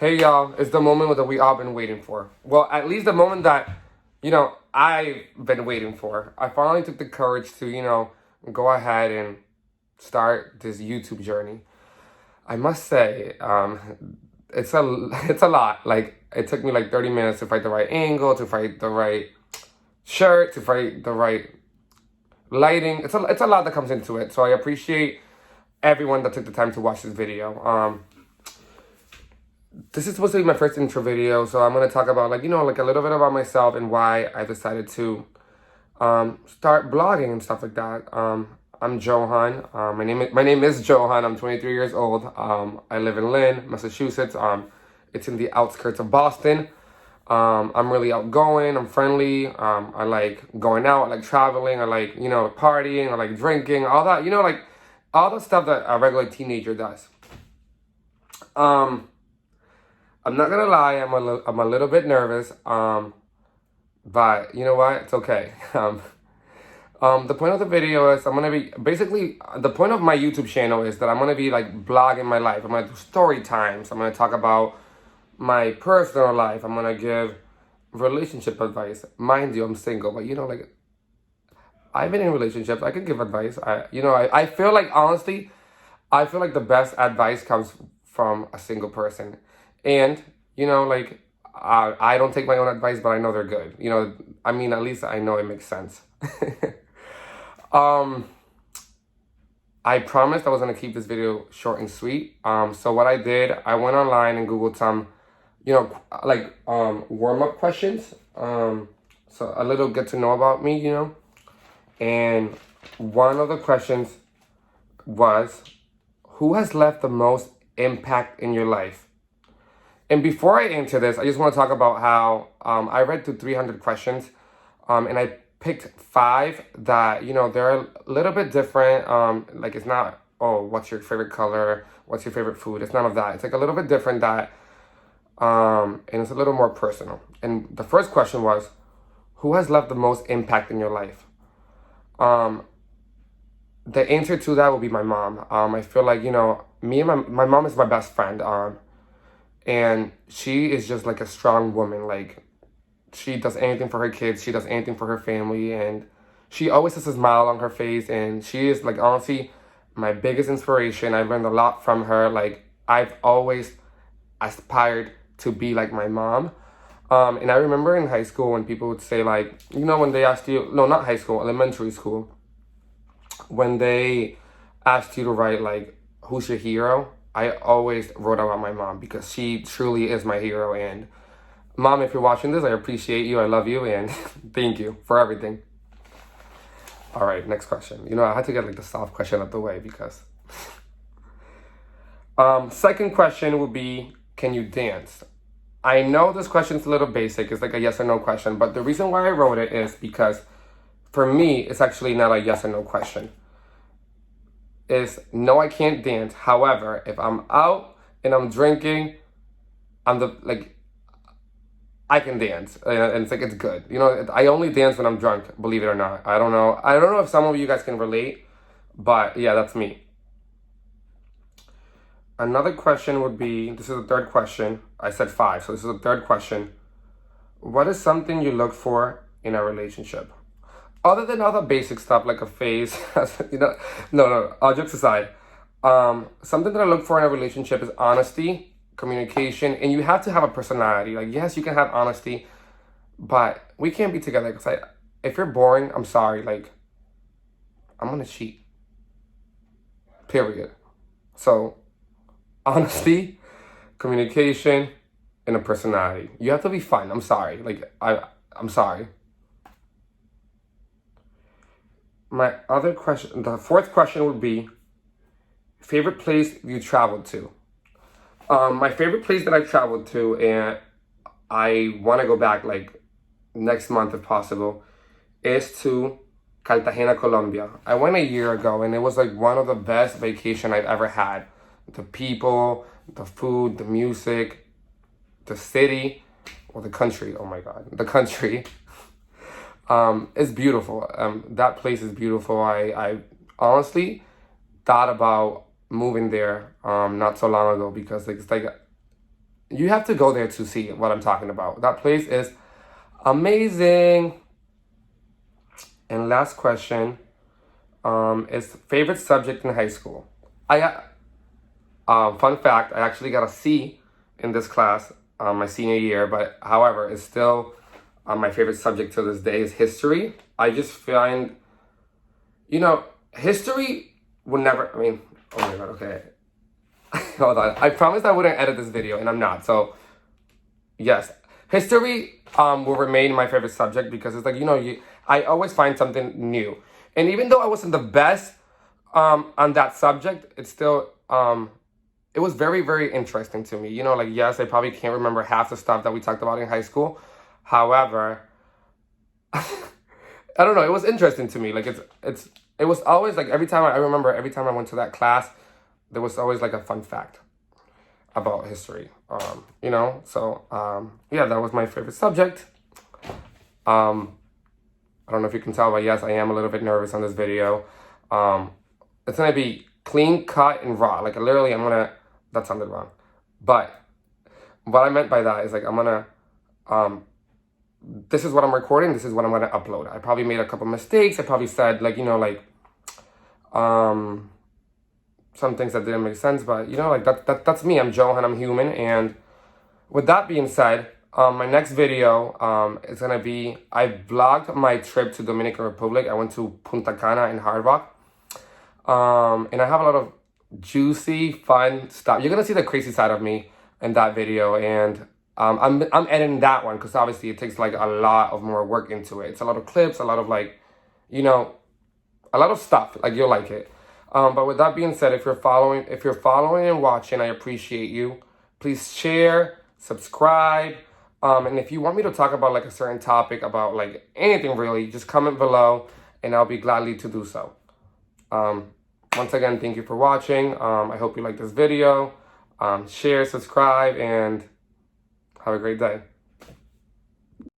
Hey y'all, it's the moment that we all been waiting for. Well, at least the moment that, I've been waiting for. I finally took the courage to, go ahead and start this YouTube journey. I must say, it's a it's a lot. Like it took me like 30 minutes to find the right angle, to find the right shirt, to find the right lighting. It's a lot that comes into it. So I appreciate everyone that took the time to watch this video. This is supposed to be my first intro video, so I'm gonna talk about like a little bit about myself and why I decided to start blogging and stuff like that. I'm Johan. My name is Johan. I'm 23 years old. I live in Lynn, Massachusetts. It's in the outskirts of Boston. I'm really outgoing. I'm friendly. I like going out. I like traveling. I like partying. I like drinking. All that. Like all the stuff that a regular teenager does. Um, I'm not gonna lie, I'm a little bit nervous. But you know what? It's okay. The point of the video is I'm gonna be basically the point of my YouTube channel is that I'm gonna be like blogging my life. I'm gonna do story times. I'm gonna talk about my personal life. I'm gonna give relationship advice. Mind you, I'm single, but like I've been in relationships. I can give advice. I feel like honestly, I feel like the best advice comes from a single person. And, like, I don't take my own advice, but I know they're good. I mean, at least I know it makes sense. um, I promised I was going to keep this video short and sweet. So what I did, I went online and Googled some, warm-up questions. So a little get to know about me. And one of the questions was, who has left the most impact in your life? And before I answer this, I just want to talk about how I read through 300 questions, and I picked five that they're a little bit different. Like it's not, oh, what's your favorite color? What's your favorite food? It's none of that. It's like a little bit different that, and it's a little more personal. And the first question was, who has left the most impact in your life? The answer to that will be my mom. I feel like me and my mom is my best friend. And she is just like a strong woman. Like she does anything for her kids. She does anything for her family, and she always has a smile on her face. And she is like honestly my biggest inspiration. I learned a lot from her. Like I've always aspired to be like my mom. And I remember in high school when people would say like, when they asked you, no, not high school, elementary school, when they asked you to write like, who's your hero? I always wrote about my mom because she truly is my hero. And mom, if you're watching this, I appreciate you. I love you. And thank you for everything. All right, next question. I had to get like the soft question out the way because second question would be, can you dance? I know this question's a little basic. It's like a yes or no question. But the reason why I wrote it is because for me, it's actually not a yes or no question. Is no, I can't dance. However, if I'm out and I'm drinking, I can dance, and it's like it's good. I only dance when I'm drunk. Believe it or not. I don't know. I don't know if some of you guys can relate, but yeah, that's me. Another question would be. This is the third question. I said five, so this is the third question. What is something you look for in a relationship? Other than other basic stuff like a face, no, all jokes aside, something that I look for in a relationship is honesty, communication, and you have to have a personality. Like, yes, you can have honesty, but we can't be together because if you're boring, I'm sorry, like, I'm gonna cheat, period. So, honesty, communication, and a personality. You have to be fun. I'm sorry. I'm sorry. My other question, the fourth question would be, favorite place you traveled to? My favorite place that I traveled to, and I want to go back like next month if possible, is to Cartagena, Colombia. I went a year ago, and it was like one of the best vacation I've ever had. The people, the food, the music, the city, or the country. Oh my God, the country. It's beautiful. That place is beautiful. I honestly thought about moving there not so long ago because like, it's like You have to go there to see what I'm talking about. That place is amazing. And last question is favorite subject in high school. Fun fact, I actually got a C in this class my senior year, but however, it's still my favorite subject to this day is history. I just find, history would never, oh my God, okay. Hold on. I promised I wouldn't edit this video, and I'm not. So, yes, history will remain my favorite subject because it's like I always find something new, and even though I wasn't the best on that subject, it's still it was very very interesting to me. Like yes, I probably can't remember half the stuff that we talked about in high school. However, I don't know. It was interesting to me. Like it was always like every time every time I went to that class, there was always like a fun fact about history. So yeah, that was my favorite subject. I don't know if you can tell, but yes, I am a little bit nervous on this video. It's gonna be clean cut and raw. Like literally, that sounded wrong. But what I meant by that is like this is what I'm recording. This is what I'm gonna upload. I probably made a couple mistakes. I probably said some things that didn't make sense, but that's me. I'm Johan. I'm human. And with that being said, my next video is gonna be I vlogged my trip to Dominican Republic. I went to Punta Cana and Hard Rock, and I have a lot of juicy, fun stuff. You're gonna see the crazy side of me in that video, and I'm editing that one because obviously it takes like a lot of more work into it. It's a lot of clips, a lot of a lot of stuff. Like you'll like it. But with that being said, if you're following and watching, I appreciate you. Please share, subscribe, and if you want me to talk about like a certain topic, about like anything really, just comment below, and I'll be gladly to do so. Once again, thank you for watching. I hope you like this video. Share, subscribe, and have a great day.